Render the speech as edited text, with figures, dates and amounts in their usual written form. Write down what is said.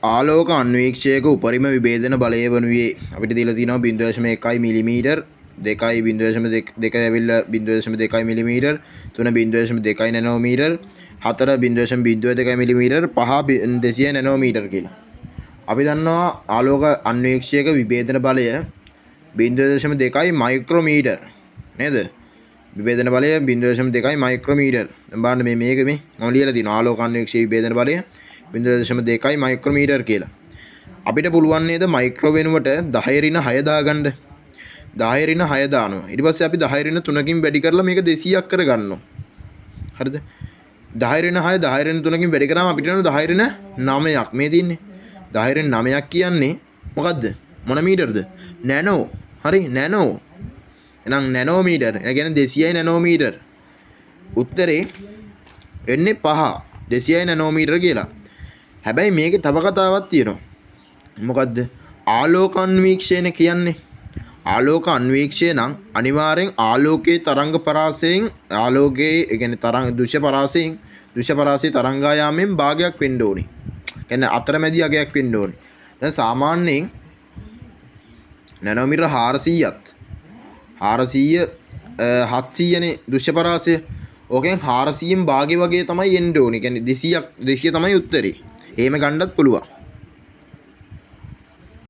ආලෝක අන්වීක්ෂයක උපරිම විභේදන බලය වනුයේ අපිට දීලා තියෙනවා 0.1 මිලිමීටර් 2.2 ඇවිල්ලා 0.2 මිලිමීටර් 3.2 නැනෝමීටර් 4.02 මිලිමීටර් 5 200 නැනෝමීටර් කියලා. අපි දන්නවා ආලෝක අන්වීක්ෂයක විභේදන බලය 0.2 මයික්‍රෝමීටර් නේද? විභේදන බලය 0.2 මයික්‍රෝමීටර්. දැන් බලන්න මේක මම ලියලා තියෙනවා ආලෝක අන්වීක්ෂයේ විභේදන බලය 0.2 මයික්‍රෝමීටර් කියලා. අපිට පුළුවන් නේද මයික්‍රෝ වෙනුවට 10 ඍණ 6 දාගන්න. 10 ඍණ 6 දානවා. ඊට පස්සේ අපි 10 ඍණ 3කින් වැඩි කරලා මේක 200ක් කරගන්නවා. හරිද? 10 ඍණ 6 10 ඍණ 3කින් වැඩි කරාම අපිට එනවා 10 ඍණ 9ක් මේ තියෙන්නේ. 10 ඍණ 9ක් කියන්නේ මොකද්ද? මොන මීටරද? නැනෝ. හරි නැනෝ. එහෙනම් නැනෝමීටර්. ඒ කියන්නේ 200යි නැනෝමීටර්. උත්තරේ එන්නේ 5 200යි නැනෝමීටර් කියලා. හැබැයි මේකේ තව කතාවක් තියෙනවා. මොකද්ද? ආලෝක අන්වීක්ෂයන කියන්නේ. ආලෝක අන්වීක්ෂය නම් අනිවාර්යෙන් ආලෝකයේ තරංග පරාසයෙන් ආලෝකයේ ඒ කියන්නේ තරංග දෘශ්‍ය පරාසයේ තරංගායාමයෙන් භාගයක් වෙන්න ඕනේ. කියන්නේ අතරමැදි අගයක් වෙන්න ඕනේ. දැන් සාමාන්‍යයෙන් නැනෝමීටර 400ත් 700නේ දෘශ්‍ය පරාසය. ඕකෙන් 400න් භාගය වගේ තමයි එන්න ඕනේ. කියන්නේ 200 තමයි උත්තරේ. එහෙම ගන්නත් පුළුවන්.